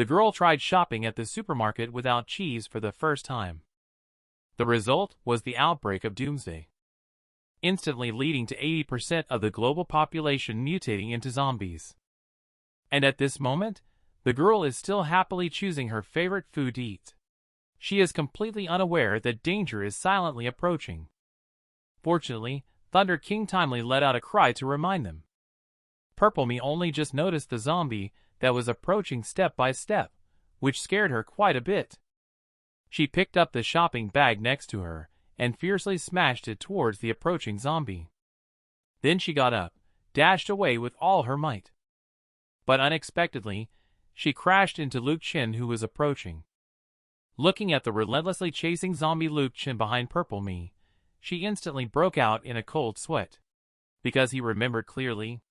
The girl tried shopping at the supermarket without cheese for the first time. The result was the outbreak of doomsday, instantly leading to 80% of the global population mutating into zombies. And at this moment, the girl is still happily choosing her favorite food to eat. She is completely unaware that danger is silently approaching. Fortunately, Thunder King timely let out a cry to remind them. Purple Me only just noticed the zombie that was approaching step by step, which scared her quite a bit. She picked up the shopping bag next to her and fiercely smashed it towards the approaching zombie. Then she got up, dashed away with all her might. But unexpectedly, she crashed into Chen, who was approaching. Looking at the relentlessly chasing zombie Chen behind Purple Me, she instantly broke out in a cold sweat, because he remembered clearly.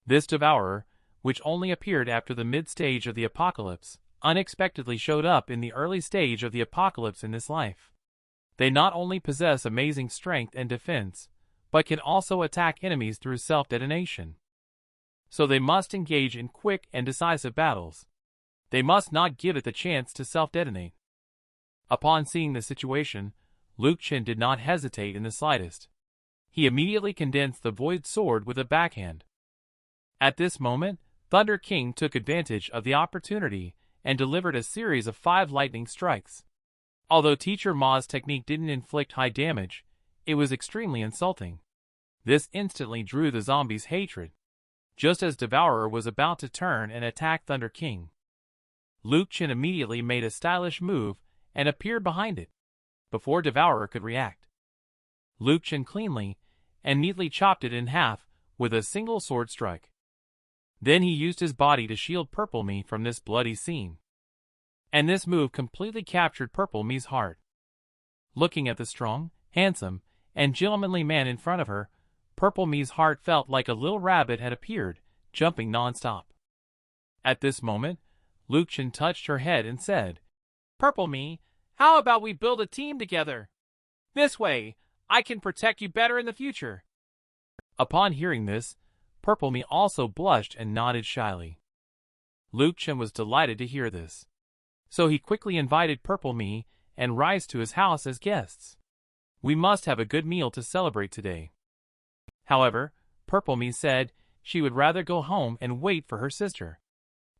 This devourer, which only appeared after the mid-stage of the apocalypse, unexpectedly showed up in the early stage of the apocalypse in this life. They not only possess amazing strength and defense, but can also attack enemies through self-detonation. So they must engage in quick and decisive battles. They must not give it the chance to self-detonate. Upon seeing the situation, Chen did not hesitate in the slightest. He immediately condensed the void sword with a backhand. At this moment, Thunder King took advantage of the opportunity and delivered a series of 5 lightning strikes. Although Teacher Ma's technique didn't inflict high damage, it was extremely insulting. This instantly drew the zombies' hatred. Just as Devourer was about to turn and attack Thunder King, Chen immediately made a stylish move and appeared behind it, before Devourer could react. Chen cleanly and neatly chopped it in half with a single sword strike. Then he used his body to shield Purple Me from this bloody scene. And this move completely captured Purple Me's heart. Looking at the strong, handsome, and gentlemanly man in front of her, Purple Me's heart felt like a little rabbit had appeared, jumping non-stop. At this moment, Chen touched her head and said, "Purple Me, how about we build a team together? This way, I can protect you better in the future." Upon hearing this, Purple Me also blushed and nodded shyly. Chen was delighted to hear this. So he quickly invited Purple Me and Rice to his house as guests. "We must have a good meal to celebrate today." However, Purple Me said she would rather go home and wait for her sister.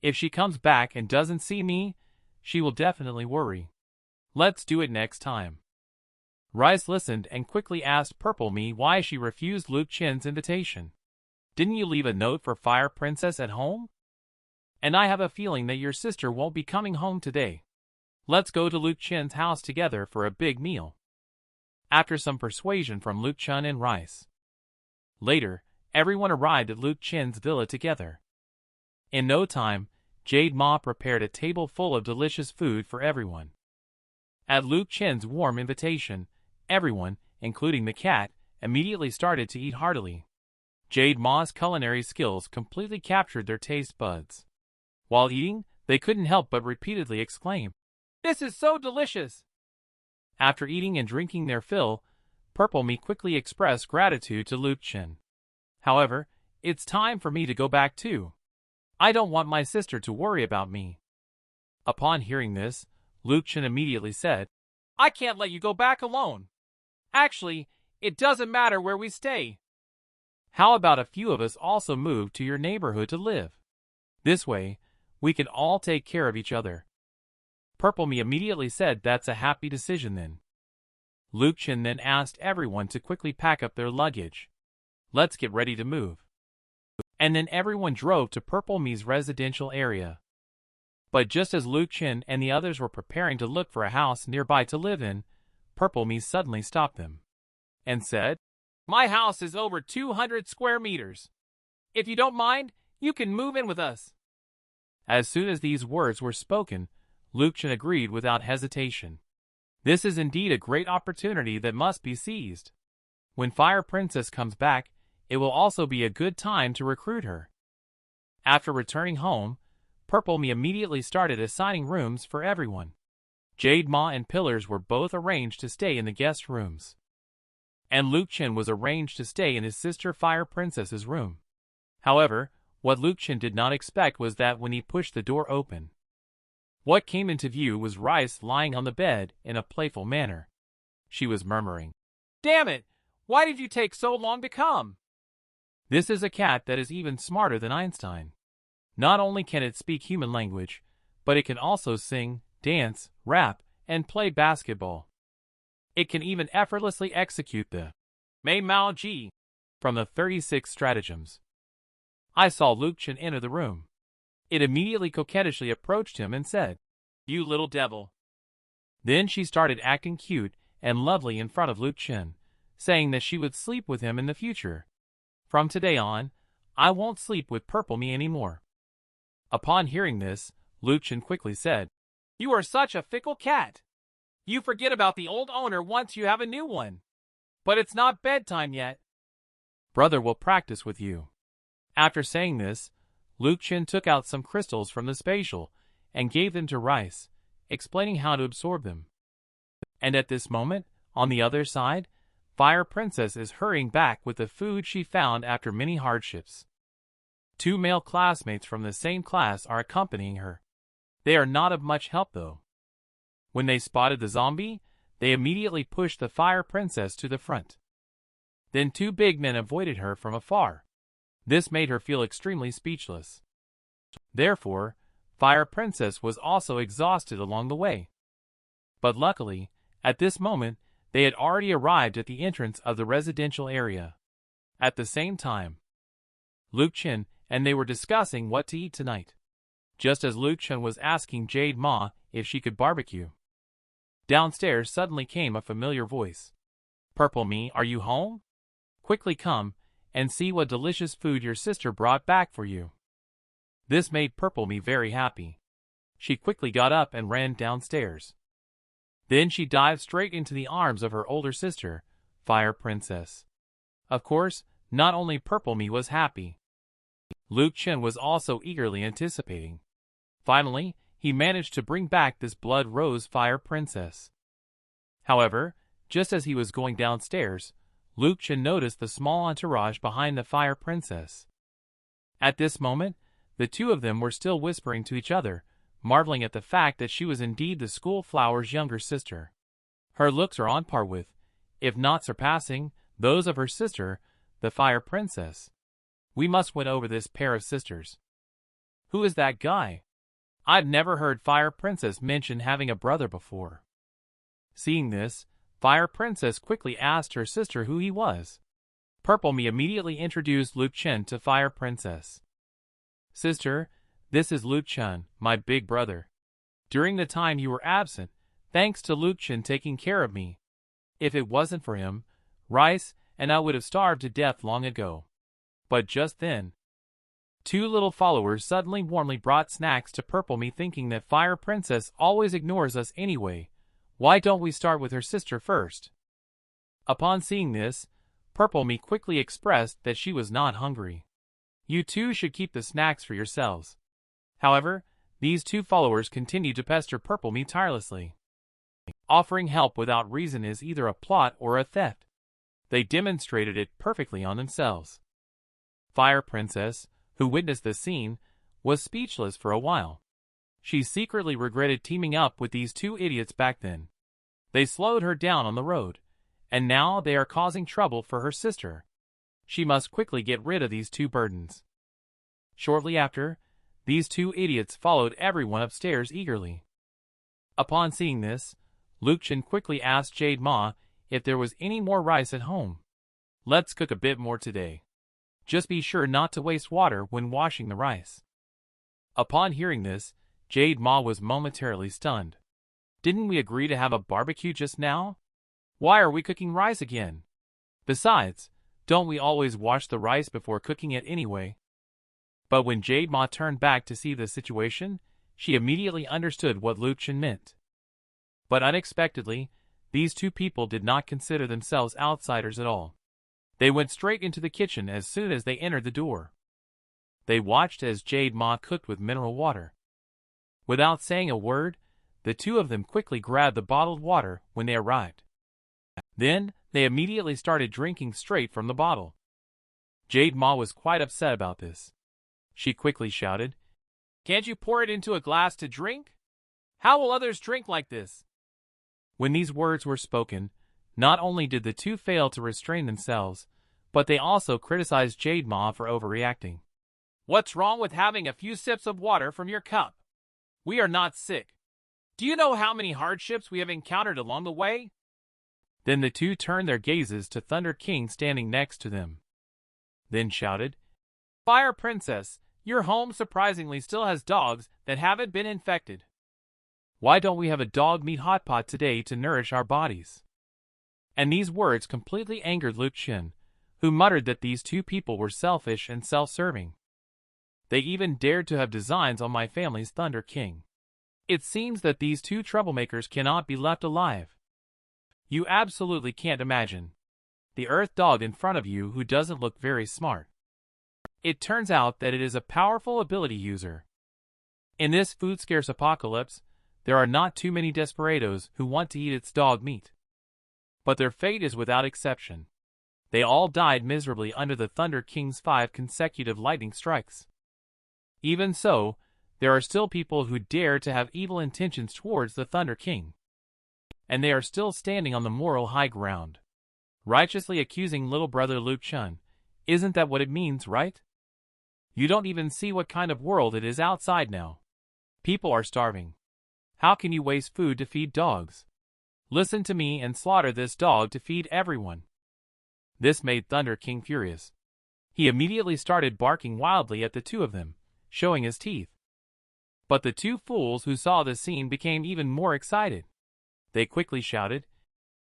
If she comes back and doesn't see me, she will definitely worry. Let's do it next time. Rice listened and quickly asked Purple Me why she refused Chen's invitation. "Didn't you leave a note for Fire Princess at home? And I have a feeling that your sister won't be coming home today. Let's go to Chen's house together for a big meal." After some persuasion from Chen and Rice. Later, everyone arrived at Chen's villa together. In no time, Jade Ma prepared a table full of delicious food for everyone. At Chen's warm invitation, everyone, including the cat, immediately started to eat heartily. Jade Ma's culinary skills completely captured their taste buds. While eating, they couldn't help but repeatedly exclaim, "This is so delicious!" After eating and drinking their fill, Purple Me quickly expressed gratitude to Chen. "However, it's time for me to go back too. I don't want my sister to worry about me." Upon hearing this, Chen immediately said, "I can't let you go back alone. Actually, it doesn't matter where we stay. How about a few of us also move to your neighborhood to live? This way, we can all take care of each other." Purple Me immediately said that's a happy decision then. Chen then asked everyone to quickly pack up their luggage. "Let's get ready to move." And then everyone drove to Purple Me's residential area. But just as Chen and the others were preparing to look for a house nearby to live in, Purple Me suddenly stopped them and said, "My house is over 200 square meters. If you don't mind, you can move in with us." As soon as these words were spoken, Chen agreed without hesitation. This is indeed a great opportunity that must be seized. When Fire Princess comes back, it will also be a good time to recruit her. After returning home, Purple Me immediately started assigning rooms for everyone. Jade Ma and Pillars were both arranged to stay in the guest rooms. And Chen was arranged to stay in his sister Fire Princess's room. However, what Chen did not expect was that when he pushed the door open, What came into view was Rice lying on the bed in a playful manner. She was murmuring, "Damn it! Why did you take so long to come?" This is a cat that is even smarter than Einstein. Not only can it speak human language, but it can also sing, dance, rap, and play basketball. It can even effortlessly execute the Mei Mao Ji from the 36 stratagems. I saw Luke Chen enter the room. It immediately coquettishly approached him and said, "You little devil." Then she started acting cute and lovely in front of Luke Chen, saying that she would sleep with him in the future. From today on, I won't sleep with Purple Me anymore. Upon hearing this, Luke Chen quickly said, "You are such a fickle cat. You forget about the old owner once you have a new one. But it's not bedtime yet. Brother will practice with you." After saying this, Luke Chen took out some crystals from the Spatial and gave them to Rice, explaining how to absorb them. And at this moment, on the other side, Fire Princess is hurrying back with the food she found after many hardships. 2 male classmates from the same class are accompanying her. They are not of much help though. When they spotted the zombie, they immediately pushed the Fire Princess to the front. Then 2 big men avoided her from afar. This made her feel extremely speechless. Therefore, Fire Princess was also exhausted along the way. But luckily, at this moment, they had already arrived at the entrance of the residential area. At the same time, Luke Chen and they were discussing what to eat tonight. Just as Luke Chen was asking Jade Ma if she could barbecue, downstairs suddenly came a familiar voice. "Purple Me, are you home? Quickly come and see what delicious food your sister brought back for you." This made Purple Me very happy. She quickly got up and ran downstairs. Then she dived straight into the arms of her older sister, Fire Princess. Of course, not only Purple Me was happy. Luke Chen was also eagerly anticipating. Finally, he managed to bring back this blood rose Fire Princess. However, just as he was going downstairs, Luke Chen noticed the small entourage behind the Fire Princess. At this moment, the 2 of them were still whispering to each other, marveling at the fact that she was indeed the school flower's younger sister. Her looks are on par with, if not surpassing, those of her sister, the Fire Princess. We must win over this pair of sisters. Who is that guy? I've never heard Fire Princess mention having a brother before. Seeing this, Fire Princess quickly asked her sister who he was. Purple Me immediately introduced Luke Chen to Fire Princess. "Sister, this is Luke Chen, my big brother. During the time you were absent, thanks to Luke Chen taking care of me. If it wasn't for him, Rice and I would have starved to death long ago." But just then, 2 little followers suddenly warmly brought snacks to Purple Me, thinking that Fire Princess always ignores us anyway. Why don't we start with her sister first? Upon seeing this, Purple Me quickly expressed that she was not hungry. "You 2 should keep the snacks for yourselves." However, these 2 followers continued to pester Purple Me tirelessly. Offering help without reason is either a plot or a theft. They demonstrated it perfectly on themselves. Fire Princess, who witnessed the scene, was speechless for a while. She secretly regretted teaming up with these 2 idiots back then. They slowed her down on the road, and now they are causing trouble for her sister. She must quickly get rid of these 2 burdens. Shortly after, these 2 idiots followed everyone upstairs eagerly. Upon seeing this, Luke Chen quickly asked Jade Ma if there was any more rice at home. "Let's cook a bit more today. Just be sure not to waste water when washing the rice." Upon hearing this, Jade Ma was momentarily stunned. "Didn't we agree to have a barbecue just now? Why are we cooking rice again? Besides, don't we always wash the rice before cooking it anyway?" But when Jade Ma turned back to see the situation, she immediately understood what Luke Chen meant. But unexpectedly, these 2 people did not consider themselves outsiders at all. They went straight into the kitchen as soon as they entered the door. They watched as Jade Ma cooked with mineral water. Without saying a word, the 2 of them quickly grabbed the bottled water when they arrived. Then, they immediately started drinking straight from the bottle. Jade Ma was quite upset about this. She quickly shouted, "Can't you pour it into a glass to drink? How will others drink like this? When these words were spoken, not only did the two fail to restrain themselves, but they also criticized Jade Ma for overreacting. What's wrong with having a few sips of water from your cup? We are not sick. Do you know how many hardships we have encountered along the way? Then the two turned their gazes to Thunder King standing next to them. Then shouted, Fire Princess, your home surprisingly still has dogs that haven't been infected. Why don't we have a dog meat hot pot today to nourish our bodies? And these words completely angered Chen, who muttered that these two people were selfish and self-serving. They even dared to have designs on my family's Thunder King. It seems that these two troublemakers cannot be left alive. You absolutely can't imagine the Earth dog in front of you who doesn't look very smart. It turns out that it is a powerful ability user. In this food-scarce apocalypse, there are not too many desperados who want to eat its dog meat. But their fate is without exception. They all died miserably under the Thunder King's 5 consecutive lightning strikes. Even so, there are still people who dare to have evil intentions towards the Thunder King. And they are still standing on the moral high ground, righteously accusing little brother Chen. Isn't that what it means, right? You don't even see what kind of world it is outside now. People are starving. How can you waste food to feed dogs? Listen to me and slaughter this dog to feed everyone. This made Thunder King furious. He immediately started barking wildly at the two of them, showing his teeth. But the two fools who saw this scene became even more excited. They quickly shouted,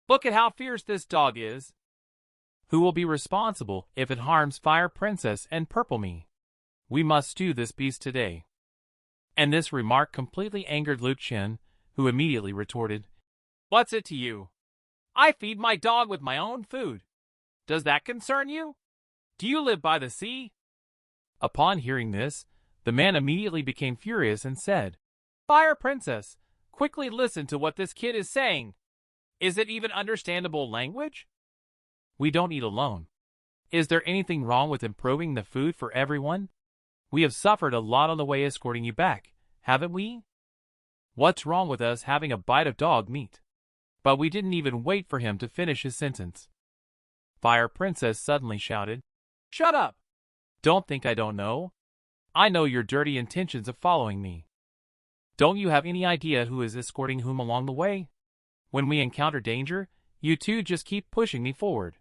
Look at how fierce this dog is! Who will be responsible if it harms Fire Princess and Purple Me? We must stew this beast today. And this remark completely angered Chen, who immediately retorted, What's it to you? I feed my dog with my own food. Does that concern you? Do you live by the sea? Upon hearing this, the man immediately became furious and said, Fire Princess, quickly listen to what this kid is saying. Is it even understandable language? We don't eat alone. Is there anything wrong with improving the food for everyone? We have suffered a lot on the way escorting you back, haven't we? What's wrong with us having a bite of dog meat? But we didn't even wait for him to finish his sentence. Fire Princess suddenly shouted, Shut up! Don't think I don't know. I know your dirty intentions of following me. Don't you have any idea who is escorting whom along the way? When we encounter danger, you two just keep pushing me forward.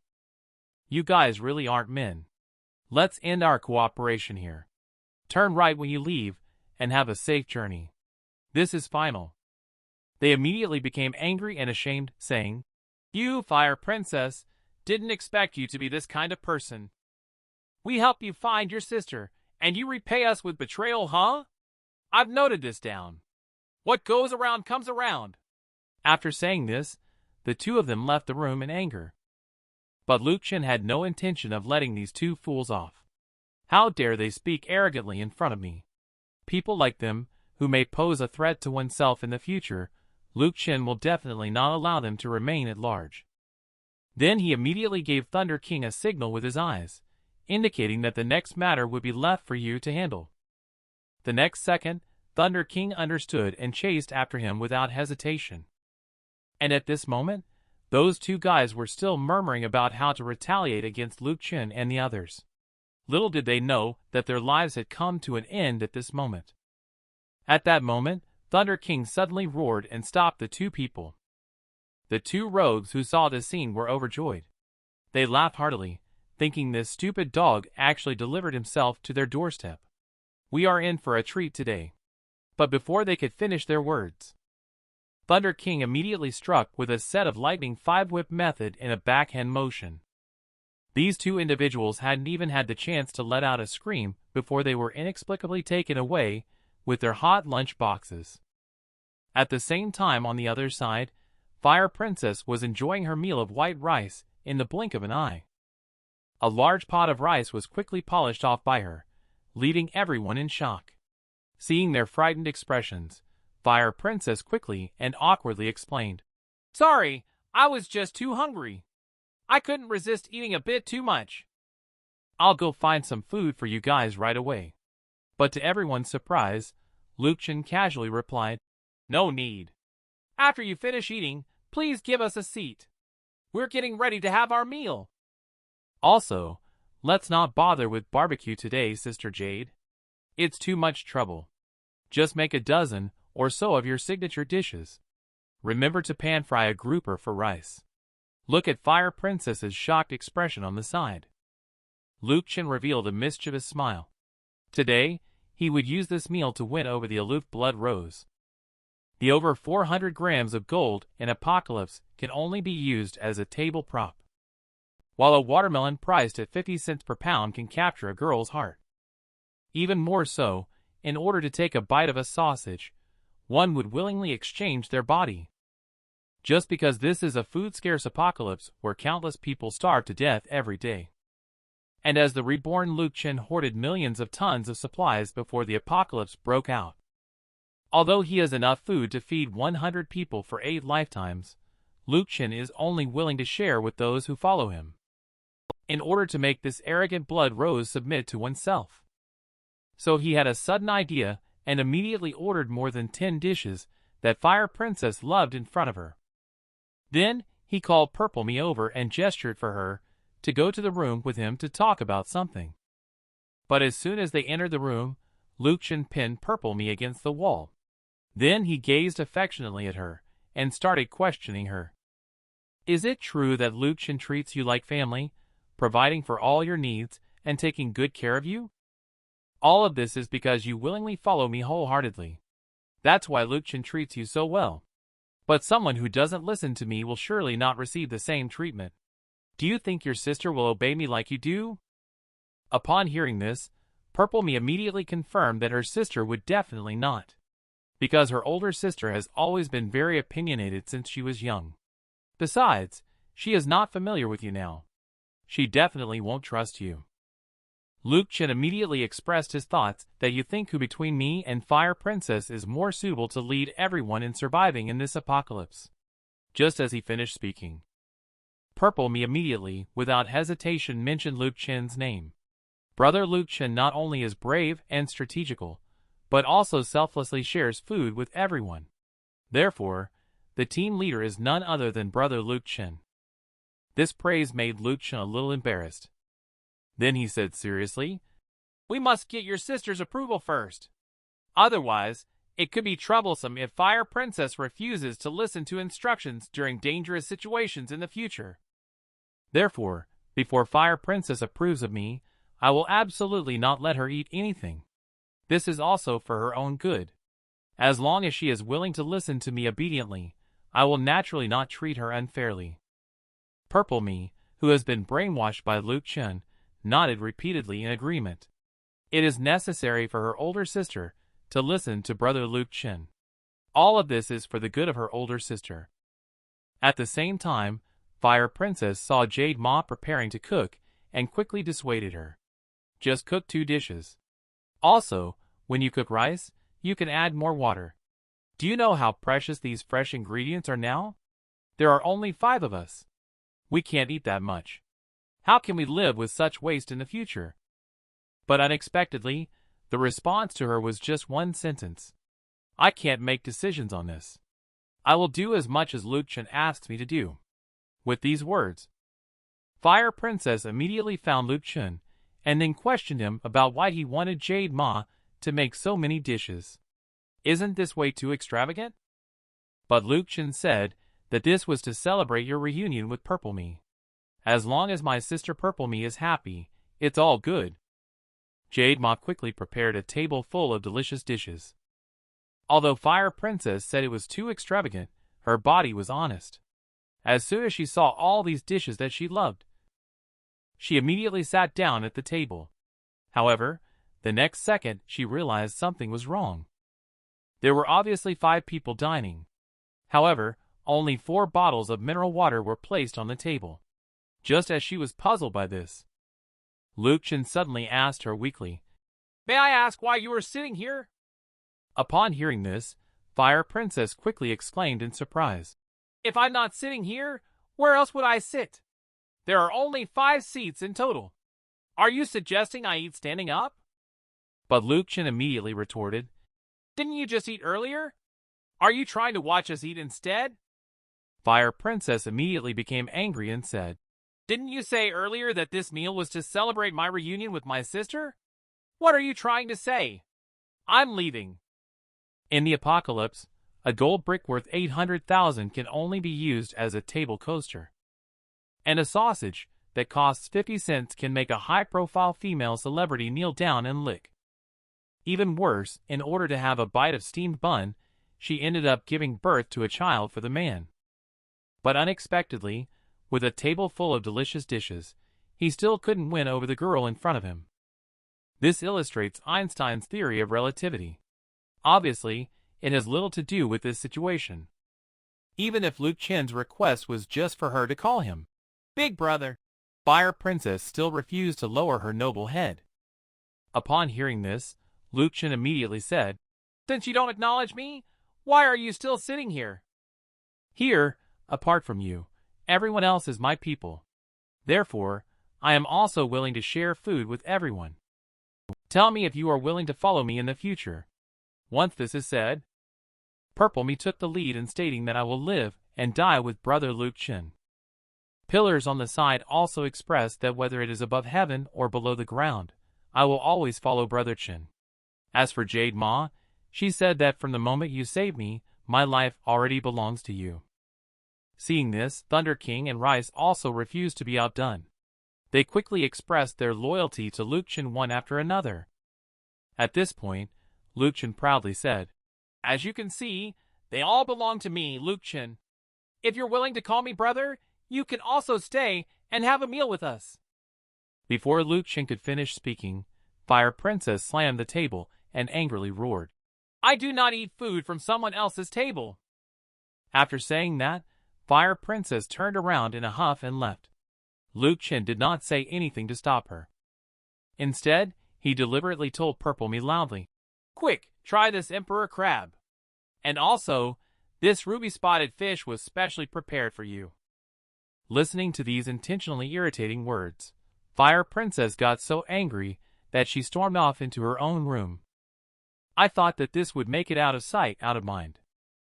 You guys really aren't men. Let's end our cooperation here. Turn right when you leave, and have a safe journey. This is final. They immediately became angry and ashamed, saying, You, Fire Princess, didn't expect you to be this kind of person. We help you find your sister, and you repay us with betrayal, huh? I've noted this down. What goes around comes around. After saying this, the two of them left the room in anger. But Chen had no intention of letting these two fools off. How dare they speak arrogantly in front of me? People like them, who may pose a threat to oneself in the future, Chen will definitely not allow them to remain at large. Then he immediately gave Thunder King a signal with his eyes, indicating that the next matter would be left for you to handle. The next second, Thunder King understood and chased after him without hesitation. And at this moment, those two guys were still murmuring about how to retaliate against Chen and the others. Little did they know that their lives had come to an end at this moment. At that moment, Thunder King suddenly roared and stopped the two people. The two rogues who saw this scene were overjoyed. They laughed heartily, thinking this stupid dog actually delivered himself to their doorstep. We are in for a treat today. But before they could finish their words, Thunder King immediately struck with a set of lightning 5-whip method in a backhand motion. These two individuals hadn't even had the chance to let out a scream before they were inexplicably taken away with their hot lunch boxes. At the same time, on the other side, Fire Princess was enjoying her meal of white rice in the blink of an eye. A large pot of rice was quickly polished off by her, leaving everyone in shock. Seeing their frightened expressions, Fire Princess quickly and awkwardly explained, Sorry, I was just too hungry. I couldn't resist eating a bit too much. I'll go find some food for you guys right away. But to everyone's surprise, Chen casually replied, No need. After you finish eating, please give us a seat. We're getting ready to have our meal. Also, let's not bother with barbecue today, Sister Jade. It's too much trouble. Just make a dozen or so of your signature dishes. Remember to pan-fry a grouper for rice. Look at Fire Princess's shocked expression on the side. Chen revealed a mischievous smile. Today, he would use this meal to win over the aloof Blood Rose. The over 400 grams of gold in Apocalypse can only be used as a table prop, while a watermelon priced at 50 cents per pound can capture a girl's heart. Even more so, in order to take a bite of a sausage, one would willingly exchange their body. Just because this is a food-scarce apocalypse where countless people starve to death every day. And as the reborn Chen hoarded millions of tons of supplies before the apocalypse broke out. Although he has enough food to feed 100 people for 8 lifetimes, Chen is only willing to share with those who follow him, in order to make this arrogant Blood Rose submit to oneself. So he had a sudden idea and immediately ordered more than 10 dishes that Fire Princess loved in front of her. Then he called Purple Me over and gestured for her to go to the room with him to talk about something. But as soon as they entered the room, Chen pinned Purple Me against the wall. Then he gazed affectionately at her and started questioning her. Is it true that Chen treats you like family, providing for all your needs and taking good care of you? All of this is because you willingly follow me wholeheartedly. That's why Chen treats you so well. But someone who doesn't listen to me will surely not receive the same treatment. Do you think your sister will obey me like you do? Upon hearing this, Purple Me immediately confirmed that her sister would definitely not, because her older sister has always been very opinionated since she was young. Besides, she is not familiar with you now. She definitely won't trust you. Chen immediately expressed his thoughts that you think who between me and Fire Princess is more suitable to lead everyone in surviving in this apocalypse. Just as he finished speaking, Purple Me immediately, without hesitation, mentioned Chen's name. Brother Chen not only is brave and strategical, but also selflessly shares food with everyone. Therefore, the team leader is none other than Brother Chen. This praise made Chen a little embarrassed. Then he said seriously, "We must get your sister's approval first. Otherwise, it could be troublesome if Fire Princess refuses to listen to instructions during dangerous situations in the future. Therefore, before Fire Princess approves of me, I will absolutely not let her eat anything. This is also for her own good. As long as she is willing to listen to me obediently, I will naturally not treat her unfairly." Purple Me, who has been brainwashed by Chen, nodded repeatedly in agreement. It is necessary for her older sister to listen to Brother Chen. All of this is for the good of her older sister. At the same time, Fire Princess saw Jade Ma preparing to cook and quickly dissuaded her. Just cook 2 dishes. Also, when you cook rice, you can add more water. Do you know how precious these fresh ingredients are now? There are only 5 of us. We can't eat that much. How can we live with such waste in the future? But unexpectedly, the response to her was just one sentence. I can't make decisions on this. I will do as much as Chen asks me to do. With these words, Fire Princess immediately found Chen and then questioned him about why he wanted Jade Ma to make so many dishes. Isn't this way too extravagant? But Chen said that this was to celebrate your reunion with Purple Me. As long as my sister Purple Me is happy, it's all good. Jade Ma quickly prepared a table full of delicious dishes. Although Fire Princess said it was too extravagant, her body was honest. As soon as she saw all these dishes that she loved, she immediately sat down at the table. However, the next second she realized something was wrong. There were obviously 5 people dining. However, only 4 bottles of mineral water were placed on the table. Just as she was puzzled by this, Chen suddenly asked her weakly, "May I ask why you are sitting here?" Upon hearing this, Fire Princess quickly exclaimed in surprise, "If I'm not sitting here, where else would I sit? There are only 5 seats in total. Are you suggesting I eat standing up?" But Chen immediately retorted, "Didn't you just eat earlier? Are you trying to watch us eat instead? Fire Princess immediately became angry and said, Didn't you say earlier that this meal was to celebrate my reunion with my sister? What are you trying to say? I'm leaving. In the apocalypse, a gold brick worth 800,000 can only be used as a table coaster. And a sausage that costs 50 cents can make a high-profile female celebrity kneel down and lick. Even worse, in order to have a bite of steamed bun, she ended up giving birth to a child for the man. But unexpectedly, with a table full of delicious dishes, he still couldn't win over the girl in front of him. This illustrates Einstein's theory of relativity. Obviously, it has little to do with this situation. Even if Luke Chen's request was just for her to call him Big Brother, Fire Princess still refused to lower her noble head. Upon hearing this, Luke Chen immediately said, Since you don't acknowledge me, why are you still sitting here? Here, apart from you, everyone else is my people. Therefore, I am also willing to share food with everyone. Tell me if you are willing to follow me in the future. Once this is said, Purple Me took the lead in stating that I will live and die with Brother Luke Chen. Pillars on the side also expressed that whether it is above heaven or below the ground, I will always follow Brother Chen. As for Jade Ma, she said that from the moment you saved me, my life already belongs to you. Seeing this, Thunder King and Rice also refused to be outdone. They quickly expressed their loyalty to Luke Chen one after another. At this point, Luke Chen proudly said, As you can see, they all belong to me, Luke Chen. If you're willing to call me brother, you can also stay and have a meal with us. Before Luke Chen could finish speaking, Fire Princess slammed the table and angrily roared, I do not eat food from someone else's table. After saying that, Fire Princess turned around in a huff and left. Luke Chen did not say anything to stop her. Instead, he deliberately told Purple Me loudly, Quick, try this Emperor Crab. And also, this ruby-spotted fish was specially prepared for you. Listening to these intentionally irritating words, Fire Princess got so angry that she stormed off into her own room. I thought that this would make it out of sight, out of mind.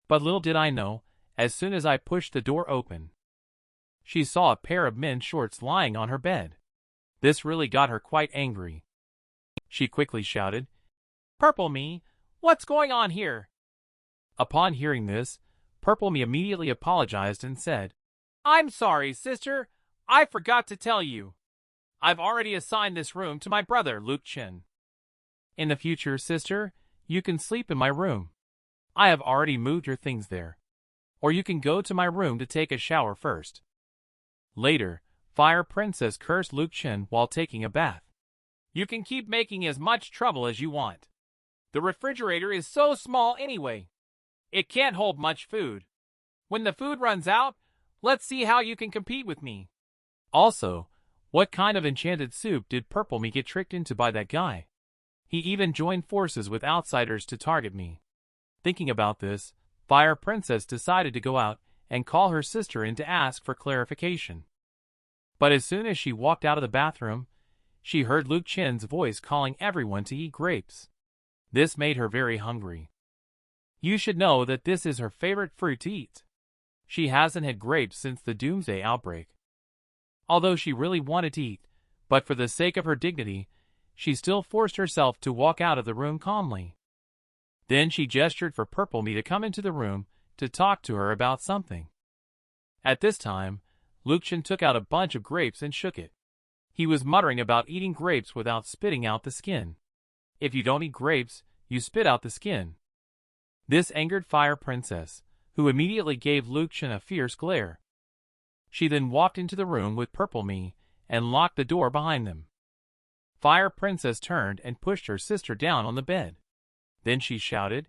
But little did I know, as soon as I pushed the door open, she saw a pair of men's shorts lying on her bed. This really got her quite angry. She quickly shouted, Purple Me, what's going on here? Upon hearing this, Purple Me immediately apologized and said, I'm sorry, sister. I forgot to tell you. I've already assigned this room to my brother, Luke Chen. In the future, sister, you can sleep in my room. I have already moved your things there. Or you can go to my room to take a shower first. Later, Fire Princess cursed Luke Chen while taking a bath. You can keep making as much trouble as you want. The refrigerator is so small anyway. It can't hold much food. When the food runs out, let's see how you can compete with me. Also, what kind of enchanted soup did Purple Me get tricked into by that guy? He even joined forces with outsiders to target me. Thinking about this, Fire Princess decided to go out and call her sister in to ask for clarification. But as soon as she walked out of the bathroom, she heard Luke Chen's voice calling everyone to eat grapes. This made her very hungry. You should know that this is her favorite fruit to eat. She hasn't had grapes since the Doomsday outbreak. Although she really wanted to eat, but for the sake of her dignity, she still forced herself to walk out of the room calmly. Then she gestured for Purple Me to come into the room to talk to her about something. At this time, Luke Chen took out a bunch of grapes and shook it. He was muttering about eating grapes without spitting out the skin. If you don't eat grapes, you spit out the skin. This angered Fire Princess, who immediately gave Luke Chen a fierce glare. She then walked into the room with Purple Me and locked the door behind them. Fire Princess turned and pushed her sister down on the bed. Then she shouted,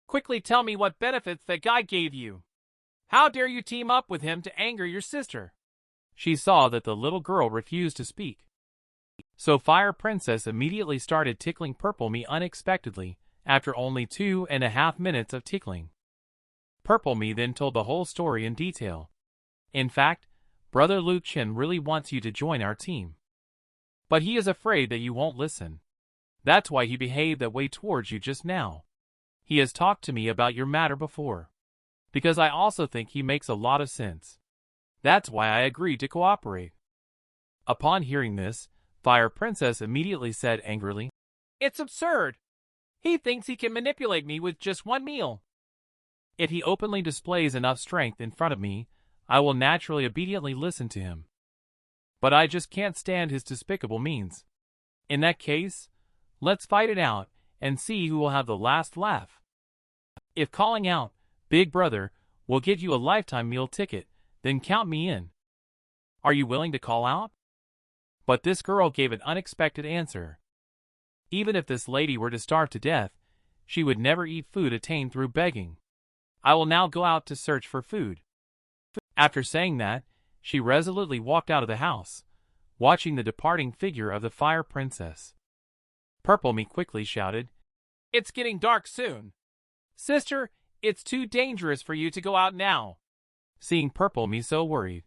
Quickly tell me what benefits that guy gave you. How dare you team up with him to anger your sister? She saw that the little girl refused to speak. So Fire Princess immediately started tickling Purple Me unexpectedly after only 2.5 minutes of tickling. Purple Me then told the whole story in detail. In fact, Brother Luke Chen really wants you to join our team. But he is afraid that you won't listen. That's why he behaved that way towards you just now. He has talked to me about your matter before. Because I also think he makes a lot of sense. That's why I agreed to cooperate. Upon hearing this, Fire Princess immediately said angrily, "It's absurd. He thinks he can manipulate me with just one meal. If he openly displays enough strength in front of me, I will naturally obediently listen to him. But I just can't stand his despicable means. In that case, let's fight it out and see who will have the last laugh. If calling out, 'Big Brother,' will get you a lifetime meal ticket, then count me in. Are you willing to call out?" But this girl gave an unexpected answer. Even if this lady were to starve to death, she would never eat food attained through begging. I will now go out to search for food. After saying that, she resolutely walked out of the house, watching the departing figure of the Fire Princess. Purple Me quickly shouted, "It's getting dark soon. Sister, it's too dangerous for you to go out now." Seeing Purple Me so worried,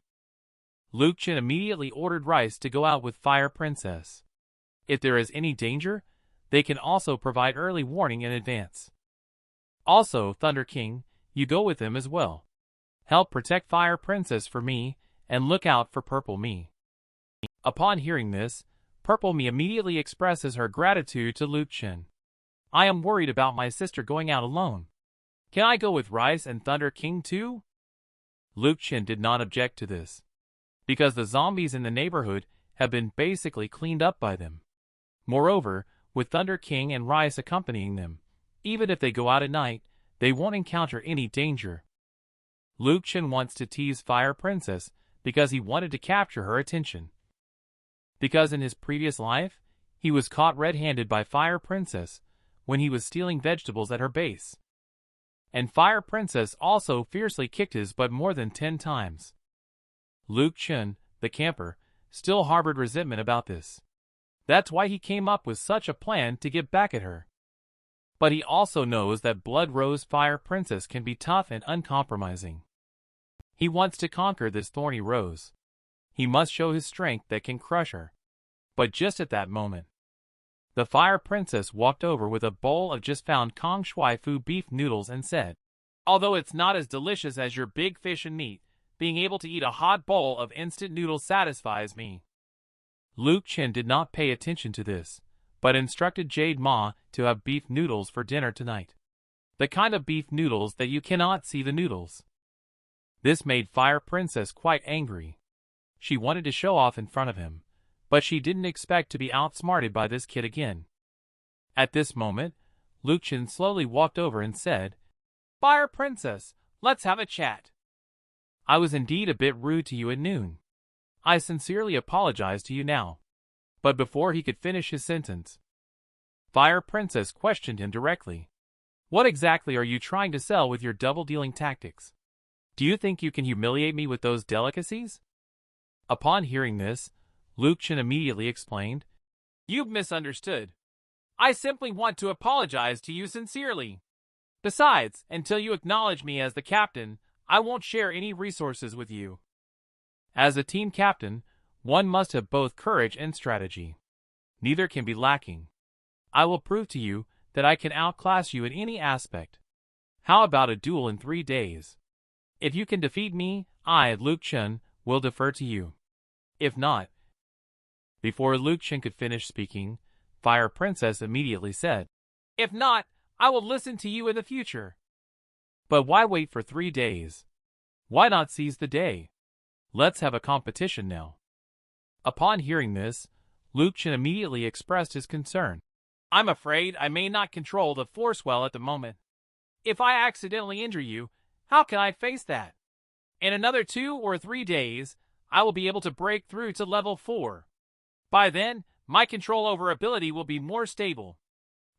Chen immediately ordered Rice to go out with Fire Princess. If there is any danger, they can also provide early warning in advance. Also, Thunder King, you go with them as well. Help protect Fire Princess for me, and look out for Purple Me. Upon hearing this, Purple Me immediately expresses her gratitude to Chen. "I am worried about my sister going out alone. Can I go with Rice and Thunder King too?" Chen did not object to this, because the zombies in the neighborhood have been basically cleaned up by them. Moreover, with Thunder King and Rice accompanying them, even if they go out at night, they won't encounter any danger. Chen wants to tease Fire Princess because he wanted to capture her attention. Because in his previous life, he was caught red-handed by Fire Princess when he was stealing vegetables at her base. And Fire Princess also fiercely kicked his butt more than 10 times. Chen, the camper, still harbored resentment about this. That's why he came up with such a plan to get back at her. But he also knows that Blood Rose Fire Princess can be tough and uncompromising. He wants to conquer this thorny rose. He must show his strength that can crush her. But just at that moment, the Fire Princess walked over with a bowl of just found Kong Shui Fu beef noodles and said, "Although it's not as delicious as your big fish and meat, being able to eat a hot bowl of instant noodles satisfies me." Chen did not pay attention to this, but instructed Jade Ma to have beef noodles for dinner tonight. The kind of beef noodles that you cannot see the noodles. This made Fire Princess quite angry. She wanted to show off in front of him, but she didn't expect to be outsmarted by this kid again. At this moment, Chen slowly walked over and said, "Fire Princess, let's have a chat. I was indeed a bit rude to you at noon. I sincerely apologize to you now." But before he could finish his sentence, Fire Princess questioned him directly. "What exactly are you trying to sell with your double-dealing tactics? Do you think you can humiliate me with those delicacies?" Upon hearing this, Chen immediately explained, "You've misunderstood. I simply want to apologize to you sincerely. Besides, until you acknowledge me as the captain, I won't share any resources with you. As a team captain, one must have both courage and strategy. Neither can be lacking. I will prove to you that I can outclass you in any aspect. How about a duel in 3 days? If you can defeat me, I, Chen, will defer to you. If not..." Before Chen could finish speaking, Fire Princess immediately said, "If not, I will listen to you in the future." But why wait for 3 days? Why not seize the day? Let's have a competition now. Upon hearing this, Chen immediately expressed his concern. "I'm afraid I may not control the force well at the moment. If I accidentally injure you, how can I face that? In another 2 or 3 days, I will be able to break through to level 4. By then, my control over ability will be more stable.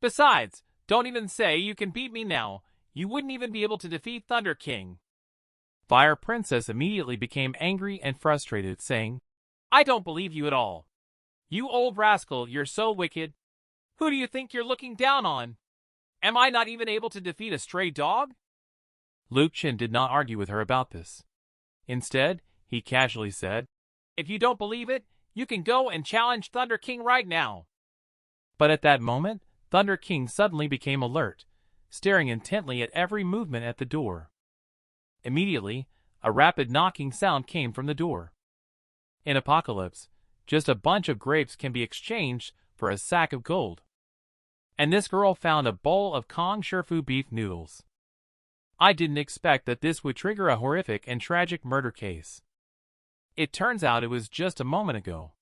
Besides, don't even say you can beat me now. You wouldn't even be able to defeat Thunder King." Fire Princess immediately became angry and frustrated, saying, "I don't believe you at all. You old rascal, you're so wicked. Who do you think you're looking down on? Am I not even able to defeat a stray dog?" Chen did not argue with her about this. Instead, he casually said, "If you don't believe it, you can go and challenge Thunder King right now." But at that moment, Thunder King suddenly became alert, staring intently at every movement at the door. Immediately, a rapid knocking sound came from the door. In Apocalypse, just a bunch of grapes can be exchanged for a sack of gold. And this girl found a bowl of Kong Shifu beef noodles. I didn't expect that this would trigger a horrific and tragic murder case. It turns out it was just a moment ago.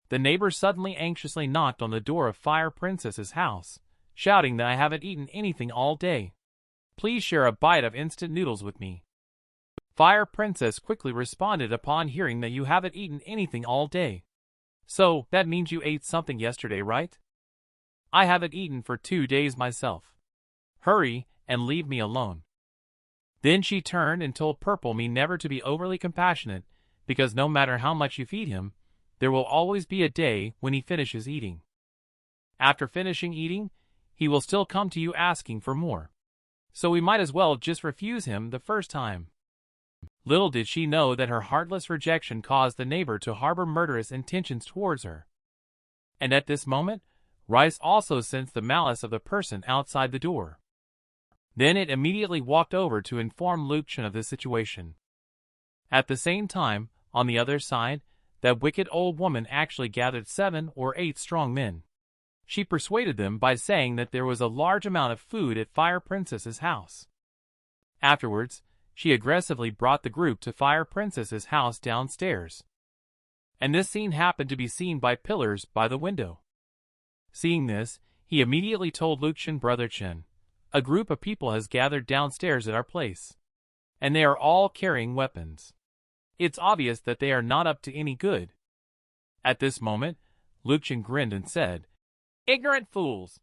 The neighbor suddenly anxiously knocked on the door of Fire Princess's house, shouting that I haven't eaten anything all day. Please share a bite of instant noodles with me. Fire Princess quickly responded upon hearing that you haven't eaten anything all day. So, that means you ate something yesterday, right? I haven't eaten for 2 days myself. Hurry, and leave me alone. Then she turned and told Purple Me never to be overly compassionate, because no matter how much you feed him, there will always be a day when he finishes eating. After finishing eating, he will still come to you asking for more. So we might as well just refuse him the first time. Little did she know that her heartless rejection caused the neighbor to harbor murderous intentions towards her. And at this moment, Rice also sensed the malice of the person outside the door. Then it immediately walked over to inform Luke Chen of the situation. At the same time, on the other side, that wicked old woman actually gathered 7 or 8 strong men. She persuaded them by saying that there was a large amount of food at Fire Princess's house. Afterwards, she aggressively brought the group to Fire Princess's house downstairs. And this scene happened to be seen by Pillars by the window. Seeing this, he immediately told Luke Chen, Brother Chen, a group of people has gathered downstairs at our place. And they are all carrying weapons. It's obvious that they are not up to any good. At this moment, Luke Chen grinned and said, Ignorant fools!